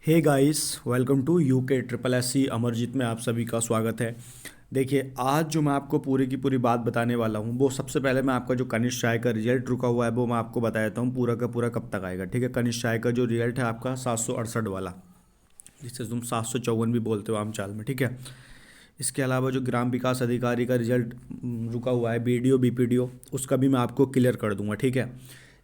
Hey guys, welcome to UK triple S C Amarjeet में आप सभी का स्वागत है। देखिए, आज जो मैं आपको पूरी की पूरी बात बताने वाला हूँ वो सबसे पहले मैं आपका जो कनिष्क चाय का रिजल्ट रुका हुआ है वो मैं आपको बता देता हूँ पूरा का पूरा कब तक आएगा। ठीक है, कनिष्क चाय का जो रिजल्ट है आपका 768 वाला, जिसे तुम 754 भी बोलते हो आम चाल में। ठीक है, इसके अलावा जो ग्राम विकास अधिकारी का रिजल्ट रुका हुआ है बीडीओ बीपीडीओ, उसका भी मैं आपको क्लियर कर दूंगा। ठीक है,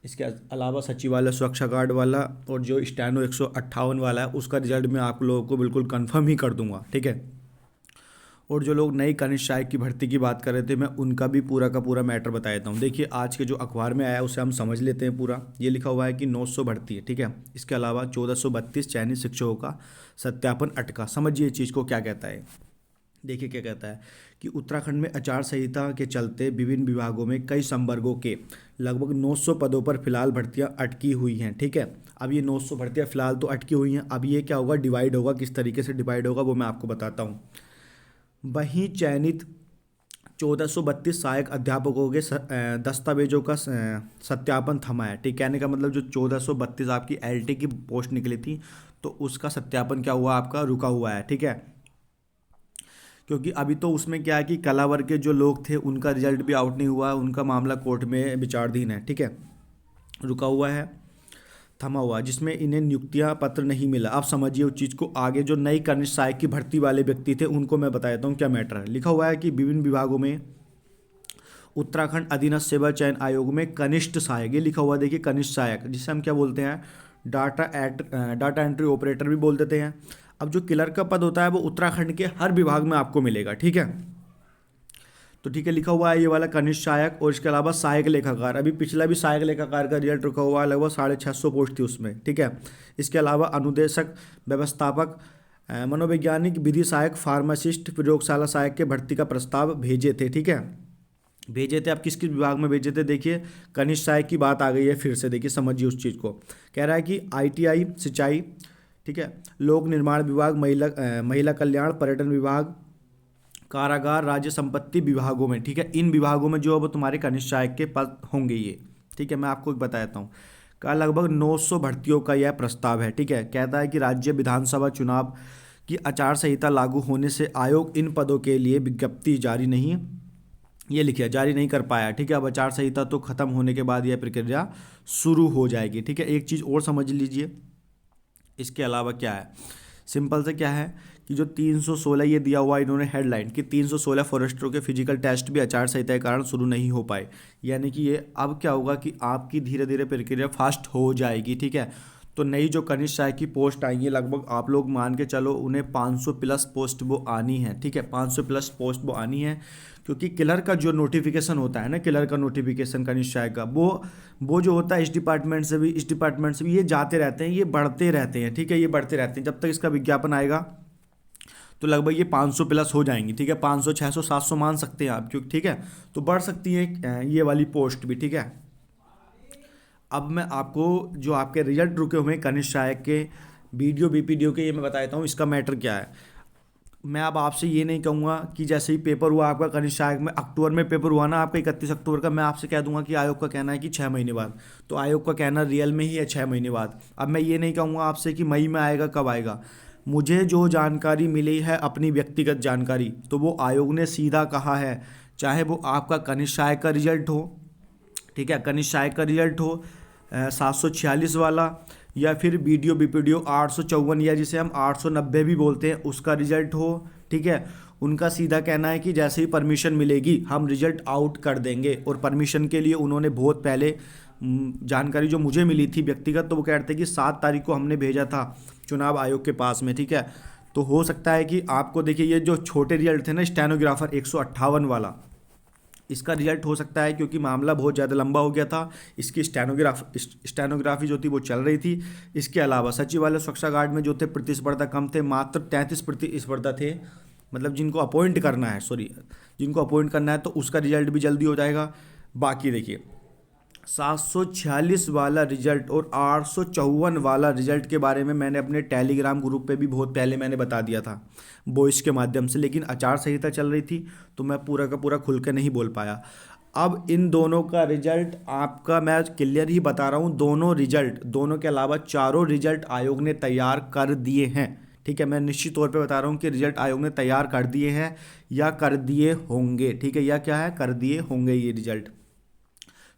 इसके अलावा सचिवालय सुरक्षा गार्ड वाला और जो स्टैनो 158 वाला है उसका रिजल्ट मैं आप लोगों को बिल्कुल कंफर्म ही कर दूंगा। ठीक है, और जो लोग नई कनिष्क सहायक की भर्ती की बात कर रहे थे मैं उनका भी पूरा का पूरा मैटर बता देता हूँ। देखिए, आज के जो अखबार में आया है उसे हम समझ लेते हैं पूरा। ये लिखा हुआ है कि 900 भर्ती है। ठीक है, इसके अलावा 1432 चयनित शिक्षकों का सत्यापन अटका। समझिए इस चीज़ को क्या कहता है। देखिए क्या कहता है कि उत्तराखंड में आचार संहिता के चलते विभिन्न विभागों में कई संवर्गों के लगभग 900 पदों पर फिलहाल भर्तियां अटकी हुई हैं। ठीक है, अब ये 900 भर्तियां फिलहाल तो अटकी हुई हैं, अब ये क्या होगा, डिवाइड होगा। किस तरीके से डिवाइड होगा वो मैं आपको बताता हूँ। वहीं चयनित 1432 सहायक अध्यापकों के दस्तावेजों का सत्यापन थमा है। ठीक, कहने का मतलब जो 1432 आपकी एलटी की पोस्ट निकली थी तो उसका सत्यापन क्या हुआ, आपका रुका हुआ है। ठीक है, क्योंकि अभी तो उसमें क्या है कि कला वर्ग के जो लोग थे उनका रिजल्ट भी आउट नहीं हुआ, उनका मामला कोर्ट में विचाराधीन है। ठीक है, रुका हुआ है, थमा हुआ, जिसमें इन्हें नियुक्तियां पत्र नहीं मिला। अब समझिए उस चीज़ को। आगे जो नई कनिष्क सहायक की भर्ती वाले व्यक्ति थे उनको मैं बता देता हूँ क्या मैटर है। लिखा हुआ है कि विभिन्न विभागों में उत्तराखंड अधीनस्थ सेवा चयन आयोग में कनिष्ठ सहायक, ये लिखा हुआ है, देखिए कनिष्ठ सहायक, जिसे हम क्या बोलते हैं, डाटा एंट्री ऑपरेटर भी बोल देते हैं। अब जो क्लर्क का पद होता है वो उत्तराखंड के हर विभाग में आपको मिलेगा। ठीक है, तो ठीक है, लिखा हुआ है ये वाला कनिष्ठ सहायक। और इसके अलावा सहायक लेखाकार, अभी पिछला भी सहायक लेखाकार का रिजल्ट रखा हुआ है, लगभग 650 पोस्ट थी उसमें। ठीक है, इसके अलावा अनुदेशक, व्यवस्थापक, मनोवैज्ञानिक, विधि सहायक, फार्मासिस्ट, प्रयोगशाला सहायक के भर्ती का प्रस्ताव भेजे थे। ठीक है, भेजे थे। आप किस किस विभाग में भेजे थे, देखिए कनिष्ठ सहायक की बात आ गई है फिर से। देखिए समझिए उस चीज़ को। कह रहा है कि आईटीआई सिंचाई, ठीक है, लोक निर्माण विभाग, महिला कल्याण, पर्यटन विभाग, कारागार, राज्य संपत्ति विभागों में। ठीक है, इन विभागों में जो अब तुम्हारे कनिष्ठ सहायक के पद होंगे ये। ठीक है, मैं आपको एक बता देता हूँ। का लगभग 900 भर्तियों का यह प्रस्ताव है। ठीक है, कहता है कि राज्य विधानसभा चुनाव की आचार संहिता लागू होने से आयोग इन पदों के लिए विज्ञप्ति जारी नहीं, ये लिखिए, जारी नहीं कर पाया। ठीक है, अब आचार संहिता तो खत्म होने के बाद यह प्रक्रिया शुरू हो जाएगी। ठीक है, एक चीज़ और समझ लीजिए। इसके अलावा क्या है, सिंपल से क्या है कि जो 316 ये दिया हुआ इन्होंने हेडलाइन कि 316 फॉरेस्टरों के फिजिकल टेस्ट भी आचार संहिता के कारण शुरू नहीं हो पाए। यानी कि ये अब क्या होगा कि आपकी धीरे धीरे प्रक्रिया फास्ट हो जाएगी। ठीक है, तो नई जो कनिष्ठ सहायक की पोस्ट आएंगी, लगभग आप लोग मान के चलो उन्हें 500 प्लस पोस्ट वो आनी है। ठीक है, 500 प्लस पोस्ट वो आनी है, क्योंकि क्लर्क का जो नोटिफिकेशन होता है ना, क्लर्क का नोटिफिकेशन कनिष्ठ सहायक का, वो जो होता है इस डिपार्टमेंट से भी इस डिपार्टमेंट से भी, ये जाते रहते हैं, ये बढ़ते रहते हैं। ठीक है, ये बढ़ते रहते हैं जब तक इसका विज्ञापन आएगा तो लगभग ये 500 प्लस हो जाएंगी। ठीक है, 500 600 700 मान सकते हैं आप, क्योंकि ठीक है तो बढ़ सकती है ये वाली पोस्ट भी। ठीक है, अब मैं आपको जो आपके रिजल्ट रुके हुए हैं कनिष्ठ सहायक के वीडियो बीपीडीओ के, ये मैं बता देता हूँ इसका मैटर क्या है। मैं अब आपसे ये नहीं कहूँगा कि जैसे ही पेपर हुआ आपका कनिष्ठ सहायक में, अक्टूबर में पेपर हुआ ना आपका 31 अक्टूबर का, मैं आपसे कह दूंगा कि आयोग का कहना है कि 6 महीने बाद, तो आयोग का कहना रियल में ही है 6 महीने बाद। अब मैं ये नहीं कहूँगा आपसे कि मई में आएगा, कब आएगा। मुझे जो जानकारी मिली है अपनी व्यक्तिगत जानकारी, तो वो आयोग ने सीधा कहा है, चाहे वो आपका कनिष्ठ सहायक का रिजल्ट हो, ठीक है, कनिष्ठ सहायक का रिजल्ट हो 746 वाला, या फिर वीडियो बीपीडीओ 854 या जिसे हम 890 भी बोलते हैं उसका रिजल्ट हो। ठीक है, उनका सीधा कहना है कि जैसे ही परमिशन मिलेगी हम रिजल्ट आउट कर देंगे। और परमिशन के लिए उन्होंने बहुत पहले जानकारी जो मुझे मिली थी व्यक्तिगत, तो वो कहते हैं कि 7 तारीख को हमने भेजा था चुनाव आयोग के पास में। ठीक है, तो हो सकता है कि आपको, देखिए ये जो छोटे रिजल्ट थे ना, स्टेनोग्राफर 158 वाला, इसका रिजल्ट हो सकता है क्योंकि मामला बहुत ज़्यादा लंबा हो गया था, इसकी स्टेनोग्राफी जो थी वो चल रही थी। इसके अलावा सचिवालय सुरक्षा गार्ड में जो थे प्रतिस्पर्धा कम थे, मात्र 33 प्रतिस्पर्धा थे, मतलब जिनको अपॉइंट करना है, सॉरी, जिनको अपॉइंट करना है, तो उसका रिजल्ट भी जल्दी हो जाएगा। बाकी देखिए 746 वाला रिजल्ट और 854 वाला रिजल्ट के बारे में मैंने अपने टेलीग्राम ग्रुप पे भी बहुत पहले मैंने बता दिया था वॉइस के माध्यम से, लेकिन आचार संहिता चल रही थी तो मैं पूरा का पूरा खुल के नहीं बोल पाया। अब इन दोनों का रिजल्ट आपका मैं क्लियर ही बता रहा हूँ, दोनों रिजल्ट, दोनों के अलावा चारों रिजल्ट आयोग ने तैयार कर दिए हैं। ठीक है, मैं निश्चित तौर पे बता रहा हूँ कि रिजल्ट आयोग ने तैयार कर दिए हैं या कर दिए होंगे। ठीक है, या क्या है, कर दिए होंगे ये रिजल्ट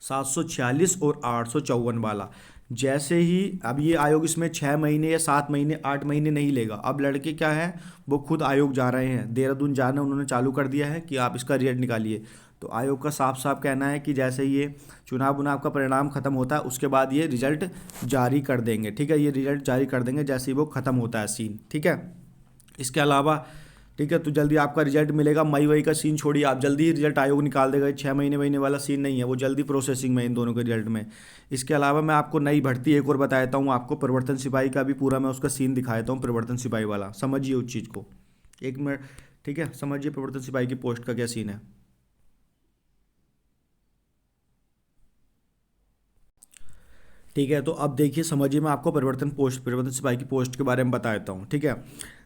746 और 854 वाला। जैसे ही अब ये आयोग इसमें 6 महीने या 7 महीने 8 महीने नहीं लेगा। अब लड़के क्या है, वो खुद आयोग जा रहे हैं, देहरादून जाना उन्होंने चालू कर दिया है कि आप इसका रिजल्ट निकालिए। तो आयोग का साफ साफ कहना है कि जैसे ये चुनाव उनाव का परिणाम खत्म होता है उसके बाद ये रिजल्ट जारी कर देंगे। ठीक है, ये रिजल्ट जारी कर देंगे जैसे ही वो खत्म होता है सीन। ठीक है, इसके अलावा ठीक है, तो जल्दी आपका रिजल्ट मिलेगा। मई वई का सीन छोड़िए, आप जल्दी ही रिजल्ट आयोग निकाल देगा। 6 महीने वाला सीन नहीं है, वो जल्दी प्रोसेसिंग में इन दोनों के रिजल्ट में। इसके अलावा मैं आपको नई भर्ती एक और बता देता हूँ आपको, परिवर्तन सिपाही का भी पूरा मैं उसका सीन दिखा देता हूँ। परिवर्तन सिपाही वाला समझिए उस चीज़ को, 1 मिनट। ठीक है, समझिए परिवर्तन सिपाही की पोस्ट का क्या सीन है। ठीक है, तो अब देखिए समझिए, मैं आपको परिवर्तन सिपाही की पोस्ट के बारे में बता देता हूँ। ठीक है,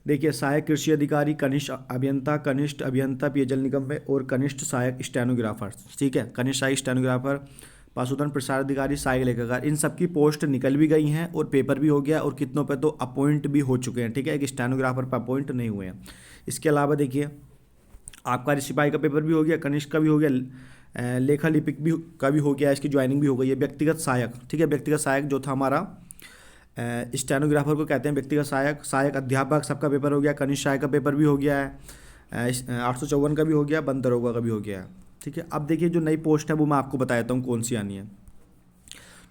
देखिए सहायक कृषि अधिकारी, कनिष्ठ अभियंता पेयजल निगम में, और कनिष्ठ सहायक स्टेनोग्राफर। ठीक है, कनिष्ठ सहायक स्टेनोग्राफर, पशुधन प्रसार अधिकारी, सहायक लेखाकार, इन सब की पोस्ट निकल भी गई हैं और पेपर भी हो गया, और कितनों पे तो अपॉइंट भी हो चुके हैं। ठीक है, एक स्टेनोग्राफर पर अपॉइंट नहीं हुए हैं। इसके अलावा देखिए आबकारी सिपाही का पेपर भी हो गया, कनिष्ठ का भी हो गया, लेखा लिपिक भी का भी हो गया, इसकी ज्वाइनिंग भी हो गई है। व्यक्तिगत सहायक, ठीक है, व्यक्तिगत सहायक जो था हमारा स्टेनोग्राफर को कहते हैं व्यक्तिगत सहायक, सहायक अध्यापक सबका पेपर हो गया, कनिष्ठ सहायक का पेपर भी हो गया है, 854 का भी हो गया, वन दरोगा का भी हो गया है। ठीक है, अब देखिए जो नई पोस्ट है वो मैं आपको बता देता हूँ कौन सी आनी है।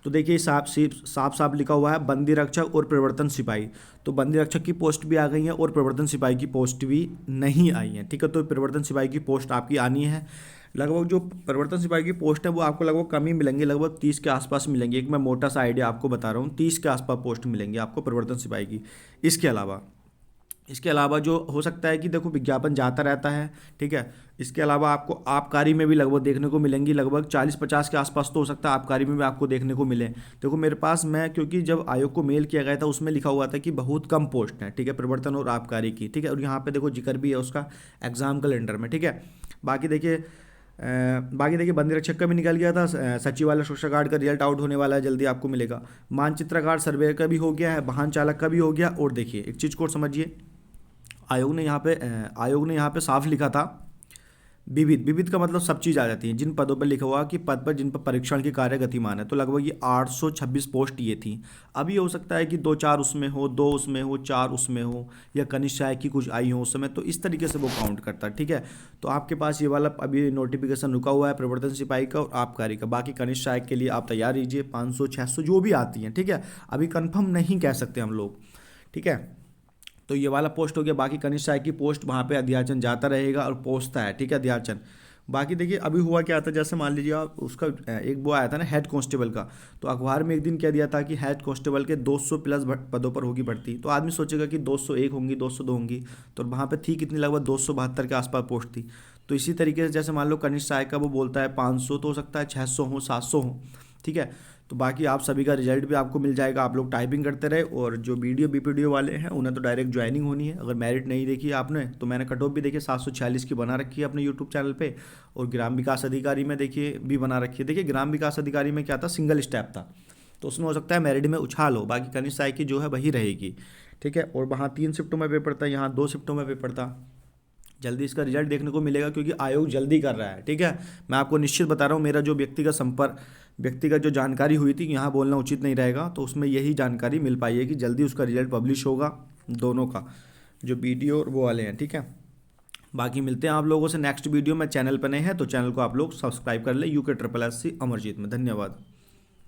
तो देखिए साफ साफ लिखा हुआ है बंदी रक्षक और प्रवर्तन सिपाही। तो बंदी रक्षक की पोस्ट भी आ गई है और प्रवर्तन सिपाही की पोस्ट भी नहीं आई है। ठीक है, तो प्रवर्तन सिपाही की पोस्ट आपकी आनी है। लगभग जो प्रवर्तन सिपाही की पोस्ट है वो आपको लगभग कम ही मिलेंगी, लगभग 30 के आसपास मिलेंगी। एक मैं मोटा सा आइडिया आपको बता रहा हूँ, 30 के आसपास पोस्ट मिलेंगी आपको प्रवर्तन सिपाही की। इसके अलावा जो हो सकता है कि देखो विज्ञापन जाता रहता है। ठीक है, इसके अलावा आपको आबकारी में भी लगभग देखने को मिलेंगी, लगभग 40-50 के आसपास तो हो सकता है आबकारी में भी आपको देखने को मिले। देखो मेरे पास, मैं क्योंकि जब आयोग को मेल किया गया था उसमें लिखा हुआ था कि बहुत कम पोस्ट है। ठीक है, प्रवर्तन और आबकारी की। ठीक है, और यहाँ पे देखो जिक्र भी है उसका एग्जाम कैलेंडर में। ठीक है, बाकी देखिए बंदी रक्षक का भी निकल गया था, सचिवालय शोषा कार्ड का रिजल्ट आउट होने वाला है, जल्दी आपको मिलेगा। मानचित्रकार सर्वे का भी हो गया है, वाहन चालक का भी हो गया। और देखिए एक चीज़ को समझिए, आयोग ने यहाँ पे साफ लिखा था विविध का मतलब सब चीज़ आ जाती है। जिन पदों पर लिखा हुआ कि पद पर जिन पर परीक्षण की कार्य गतिमान है, तो लगभग ये 826 पोस्ट ये थी। अभी हो सकता है कि 2-4 उसमें हो, 2 उसमें हो, 4 उसमें हो, या कनिष्ठ सहायक की कुछ आई हो उस समय, तो इस तरीके से वो काउंट करता है। ठीक है, तो आपके पास ये वाला अभी नोटिफिकेशन रुका हुआ है प्रवर्तन सिपाही का और आबकारी का। बाकी कनिष्ठ सहायक के लिए आप तैयार रहिए, 500-600 जो भी आती हैं। ठीक है, अभी कन्फर्म नहीं कह सकते हम लोग। ठीक है, तो ये वाला पोस्ट हो गया। बाकी कनिष्ठ सहायक की पोस्ट वहाँ पे अध्याचन जाता रहेगा और पहुँचता है। ठीक है, अध्याचन। बाकी देखिए अभी हुआ क्या था, जैसे मान लीजिए आप उसका एक वो आया था ना हेड कांस्टेबल का, तो अखबार में एक दिन कह दिया था कि हेड कांस्टेबल के 200 प्लस पदों पर होगी भर्ती। तो आदमी सोचेगा कि 201 होंगी, 202 होंगी, तो वहाँ पे थी कितनी, लगभग 272 के आसपास पोस्ट थी। तो इसी तरीके से जैसे मान लो कनिष्ठ सहायक का वो बोलता है 500, तो हो सकता है 600 हो, 700 हो। ठीक है, तो बाकी आप सभी का रिजल्ट भी आपको मिल जाएगा। आप लोग टाइपिंग करते रहे, और जो वीडियो बीपीडीओ वाले हैं उन्हें तो डायरेक्ट ज्वाइनिंग होनी है। अगर मेरिट नहीं देखी आपने तो मैंने कट ऑफ भी देखिए 746 की बना रखी है अपने यूट्यूब चैनल पे, और ग्राम विकास अधिकारी में देखिए भी बना रखी है। देखिए ग्राम विकास अधिकारी में क्या था, सिंगल स्टेप था, तो उसमें हो सकता है मेरिट में उछाल हो। बाकी कनिष्ठ सहायक की जो है वही रहेगी। ठीक है, और वहाँ 3 शिफ्टों में पेपर था, यहाँ 2 शिफ्टों में पेपर था। जल्दी इसका रिजल्ट देखने को मिलेगा क्योंकि आयोग जल्दी कर रहा है। ठीक है, मैं आपको निश्चित बता रहा हूँ, मेरा जो व्यक्तिगत जो जानकारी हुई थी, यहाँ बोलना उचित नहीं रहेगा, तो उसमें यही जानकारी मिल पाई है कि जल्दी उसका रिजल्ट पब्लिश होगा, दोनों का, जो वीडियो और वो वाले हैं। ठीक है, बाकी मिलते हैं आप लोगों से नेक्स्ट वीडियो में। चैनल पर नए हैं तो चैनल को आप लोग सब्सक्राइब कर ले, यूके SSSC अमरजीत में। धन्यवाद।